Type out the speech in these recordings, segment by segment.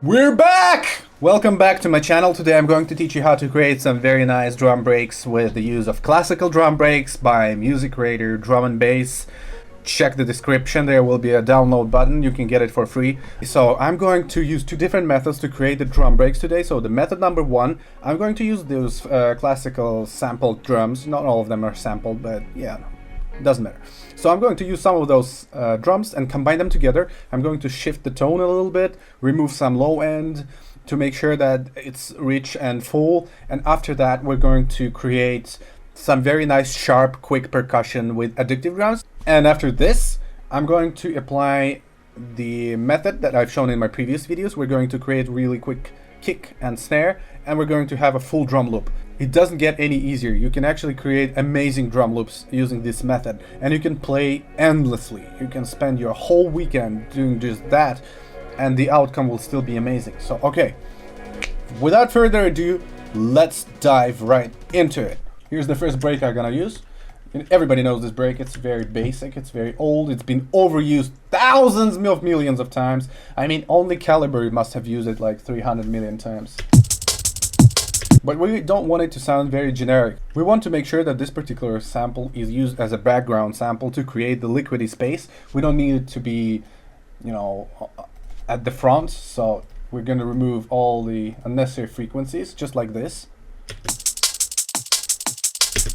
We're back! Welcome back to my channel. Today I'm going to teach you how to create some very nice drum breaks with the use of classical drum breaks by Music Creator Drum and Bass. Check the description, there will be a download button, you can get it for free. So I'm going to use two different methods to create the drum breaks today. So the method number one, I'm going to use those classical sampled drums. Not all of them are sampled, but yeah, doesn't matter. So I'm going to use some of those drums and combine them together. I'm going to shift the tone a little bit, remove some low end to make sure that it's rich and full. And after that, we're going to create some very nice, sharp, quick percussion with addictive drums. And after this, I'm going to apply the method that I've shown in my previous videos. We're going to create really quick kick and snare, and we're going to have a full drum loop. It doesn't get any easier. You can actually create amazing drum loops using this method, and you can play endlessly. You can spend your whole weekend doing just that, and the outcome will still be amazing. So, okay, without further ado, let's dive right into it. Here's the first break I'm gonna use. Everybody knows this break. It's very basic, it's very old, it's been overused thousands of millions of times. I mean, only Calibre must have used it like 300 million times. But we don't want it to sound very generic. We want to make sure that this particular sample is used as a background sample to create the liquidy space. We don't need it to be, you know, at the front. So we're going to remove all the unnecessary frequencies, just like this.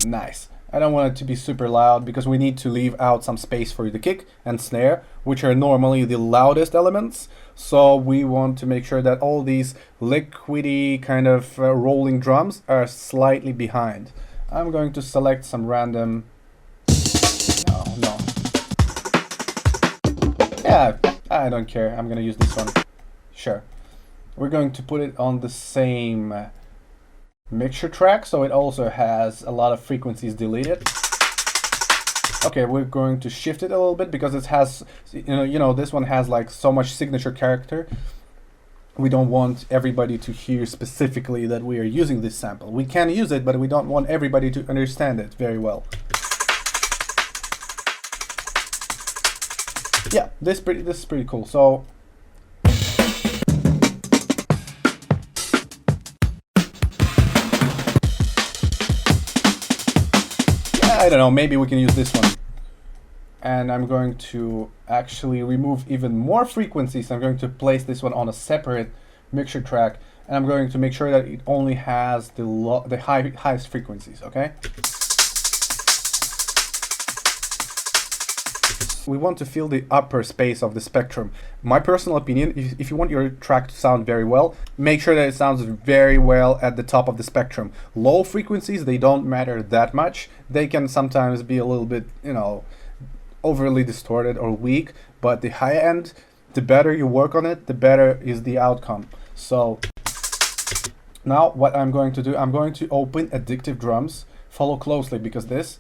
Nice. I don't want it to be super loud because we need to leave out some space for the kick and snare, which are normally the loudest elements. So we want to make sure that all these liquidy kind of rolling drums are slightly behind. I'm going to select some random... No. Yeah, I don't care. I'm going to use this one. Sure. We're going to put it on the same mixture track, so it also has a lot of frequencies deleted. Okay, we're going to shift it a little bit because it has, you know, this one has like so much signature character. We don't want everybody to hear specifically that we are using this sample. We can use it, but we don't want everybody to understand it very well. Yeah, this is pretty cool. So I don't know, maybe we can use this one. And I'm going to actually remove even more frequencies. I'm going to place this one on a separate mixture track, and I'm going to make sure that it only has the highest frequencies, okay? We want to fill the upper space of the spectrum. My personal opinion, if you want your track to sound very well, make sure that it sounds very well at the top of the spectrum. Low frequencies, they don't matter that much. They can sometimes be a little bit, you know, overly distorted or weak, but the high end, the better you work on it, the better is the outcome. So now what I'm going to do, I'm going to open addictive drums. Follow closely because this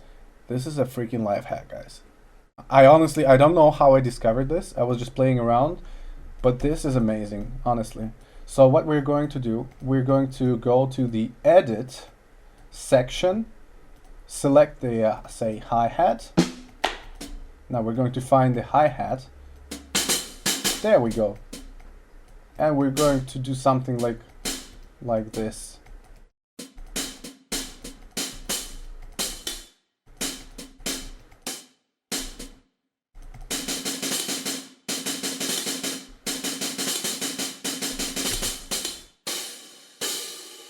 is a freaking life hack, guys. I don't know how I discovered this. I was just playing around, but this is amazing, honestly. So what we're going to do, we're going to go to the edit section, select the say hi-hat. Now we're going to find the hi-hat. There we go. And we're going to do something like this.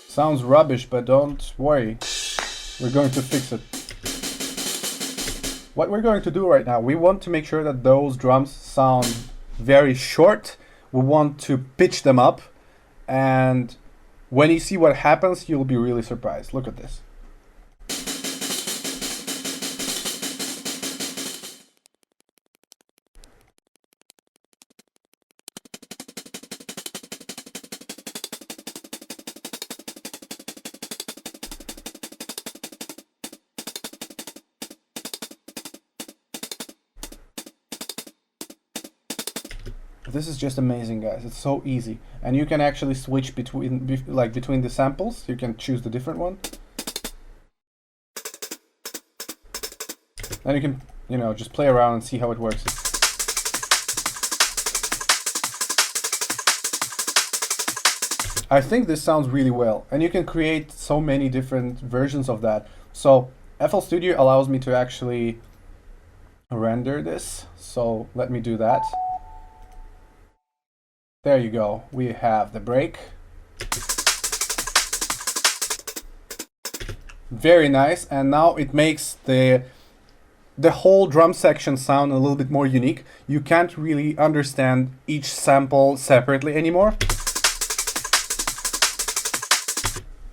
Sounds rubbish, but don't worry. We're going to fix it. What we're going to do right now, we want to make sure that those drums sound very short. We want to pitch them up. And when you see what happens, you'll be really surprised. Look at this. This is just amazing, guys. It's so easy, and you can actually switch between the samples. You can choose the different one, and you can, you know, just play around and see how it works. I think this sounds really well, and you can create so many different versions of that. So FL Studio allows me to actually render this. So let me do that. There you go. We have the break. Very nice. And now it makes the whole drum section sound a little bit more unique. You can't really understand each sample separately anymore.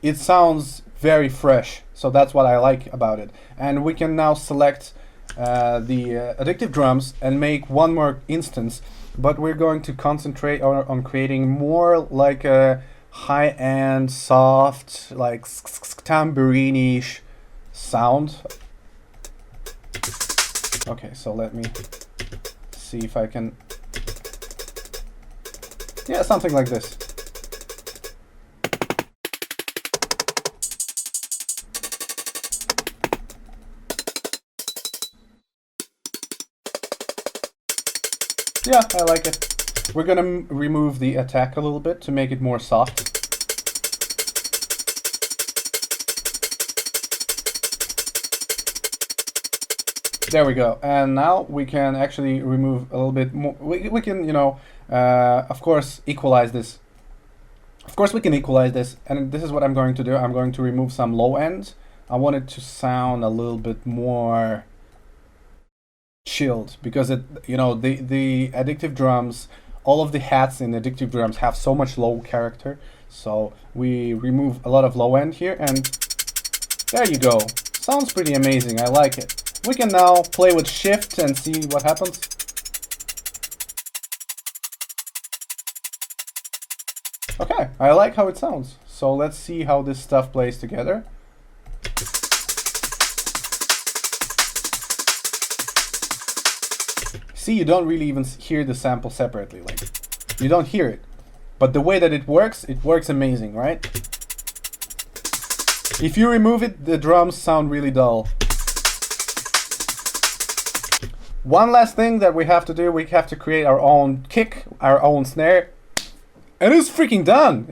It sounds very fresh, so that's what I like about it. And we can now select the addictive drums and make one more instance, but we're going to concentrate on creating more like a high-end, soft, like tambourine-ish sound. Okay, so let me see if I can... Yeah, something like this. Yeah, I like it. We're gonna remove the attack a little bit to make it more soft. There we go. And now we can actually remove a little bit more. We can, you know, of course, equalize this. Of course, we can equalize this. And this is what I'm going to do. I'm going to remove some low end. I want it to sound a little bit more chilled, because it, you know, the addictive drums, all of the hats in addictive drums have so much low character. So we remove a lot of low end here, and there you go. Sounds pretty amazing. I like it. We can now play with shift and see what happens. Okay, I like how it sounds. So let's see how this stuff plays together. See, you don't really even hear the sample separately. Like, you don't hear it. But the way that it works amazing, right? If you remove it, the drums sound really dull. One last thing that we have to do, we have to create our own kick, our own snare. And it's freaking done.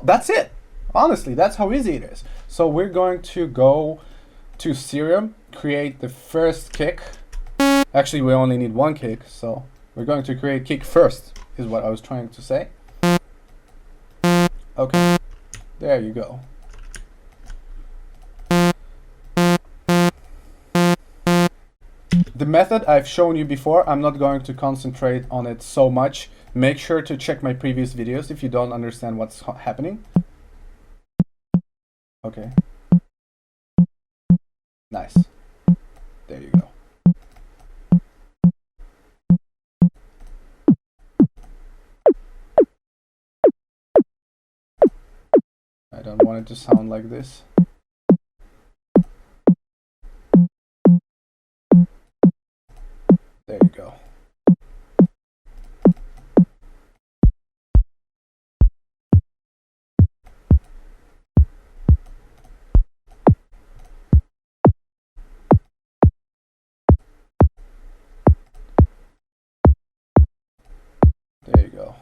That's it. Honestly, that's how easy it is. So we're going to go to Serum, create the first kick. Actually, we only need one kick, so we're going to create kick first, is what I was trying to say. Okay, there you go. The method I've shown you before, I'm not going to concentrate on it so much. Make sure to check my previous videos if you don't understand what's happening. Okay. Nice. There you go. I don't want it to sound like this. There you go. There you go.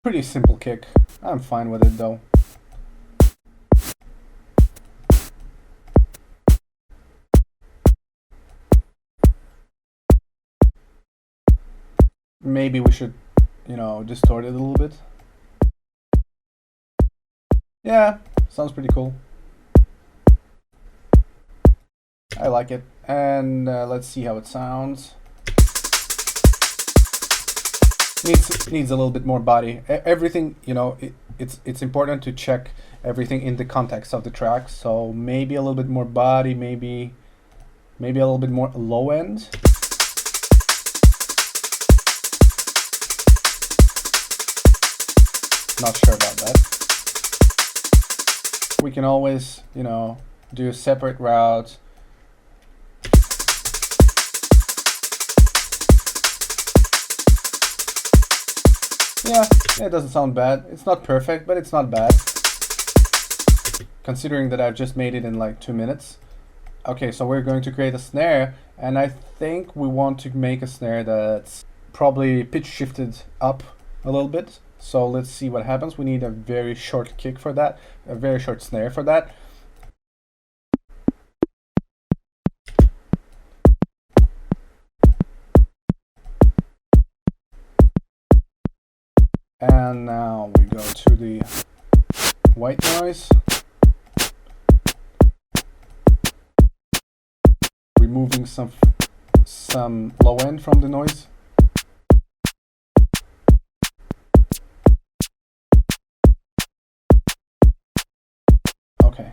Pretty simple kick. I'm fine with it though. Maybe we should, you know, distort it a little bit. Yeah, sounds pretty cool. I like it. And let's see how it sounds. Needs a little bit more body. Everything, you know, it's important to check everything in the context of the track. So maybe a little bit more body, maybe a little bit more low end. Not sure about that. We can always, you know, do a separate route. Yeah, it doesn't sound bad. It's not perfect, but it's not bad. Considering that I've just made it in like 2 minutes. Okay, so we're going to create a snare, and I think we want to make a snare that's probably pitch shifted up a little bit. So let's see what happens. We need a very short kick for that, a very short snare for that. And now we go to the white noise. Removing some low end from the noise. Okay.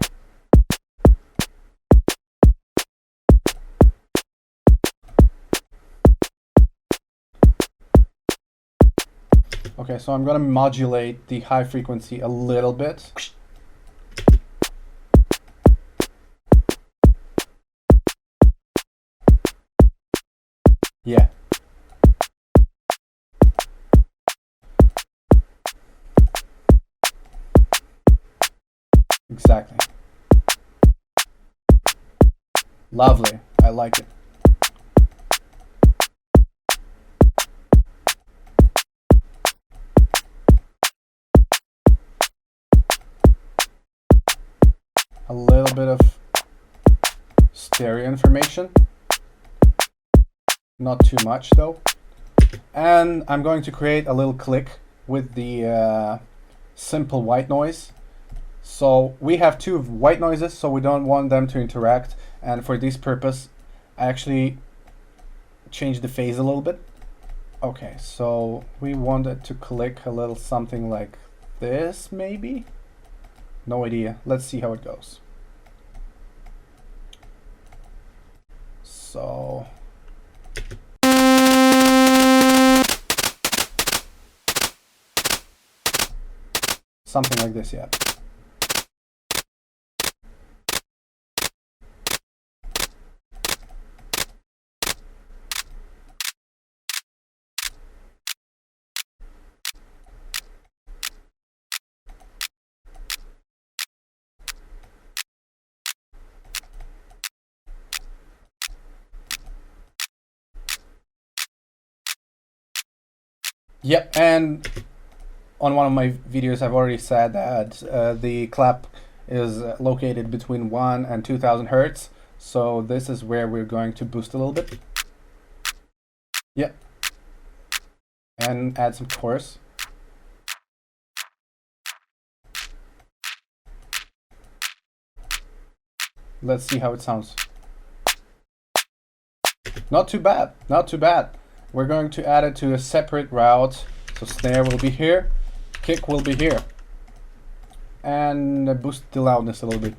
Okay, so I'm gonna modulate the high frequency a little bit. Yeah. Exactly. Lovely. I like it. A little bit of stereo information. Not too much though. And I'm going to create a little click with the simple white noise. So we have two white noises, so we don't want them to interact. And for this purpose, I actually changed the phase a little bit. Okay, so we wanted to click a little something like this, maybe? No idea. Let's see how it goes. So something like this, yeah. Yep, and on one of my videos I've already said that the clap is located between 1 and 2000 Hertz. So this is where we're going to boost a little bit. Yep. And add some chorus. Let's see how it sounds. Not too bad, not too bad. We're going to add it to a separate route. So snare will be here, kick will be here. And boost the loudness a little bit.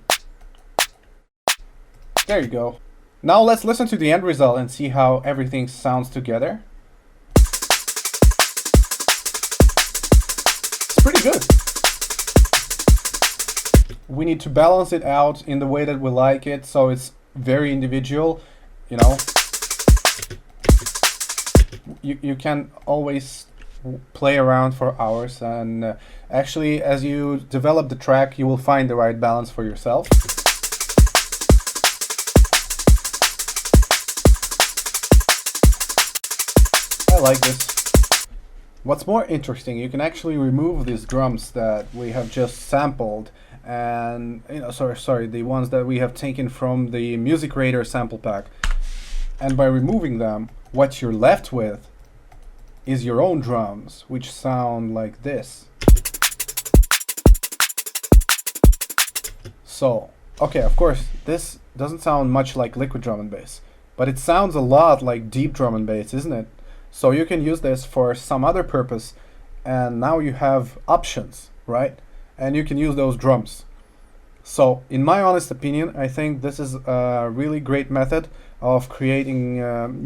There you go. Now let's listen to the end result and see how everything sounds together. It's pretty good. We need to balance it out in the way that we like it, so it's very individual, you know. You can always play around for hours, and actually as you develop the track you will find the right balance for yourself. I like this. What's more interesting, you can actually remove these drums that we have just sampled, and sorry, the ones that we have taken from the Music Creator sample pack, and by removing them what you're left with is your own drums, which sound like this. So, okay, of course, this doesn't sound much like liquid drum and bass, but it sounds a lot like deep drum and bass, isn't it? So you can use this for some other purpose, and now you have options, right? And you can use those drums. So, in my honest opinion, I think this is a really great method of creating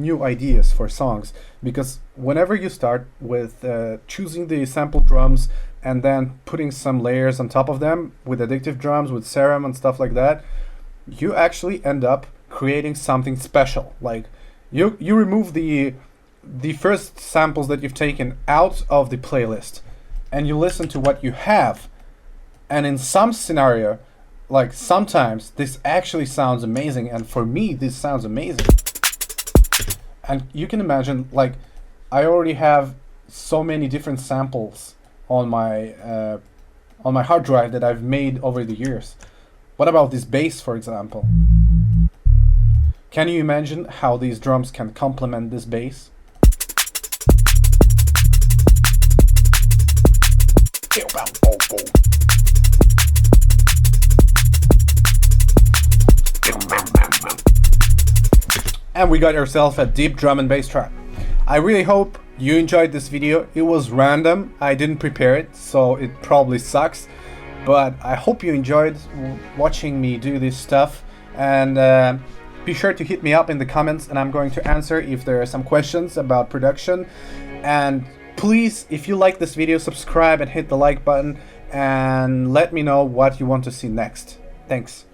new ideas for songs, because whenever you start with choosing the sample drums and then putting some layers on top of them with addictive drums, with Serum and stuff like that, you actually end up creating something special. Like you remove the first samples that you've taken out of the playlist and you listen to what you have, and in some scenario, like sometimes this actually sounds amazing, and for me this sounds amazing. And you can imagine, like, I already have so many different samples on my hard drive that I've made over the years. What about this bass, for example? Can you imagine how these drums can complement this bass? And we got ourselves a deep drum and bass track. I really hope you enjoyed this video. It was random, I didn't prepare it, so it probably sucks. But I hope you enjoyed watching me do this stuff. And be sure to hit me up in the comments, and I'm going to answer if there are some questions about production. And please, if you like this video, subscribe and hit the like button, and let me know what you want to see next. Thanks.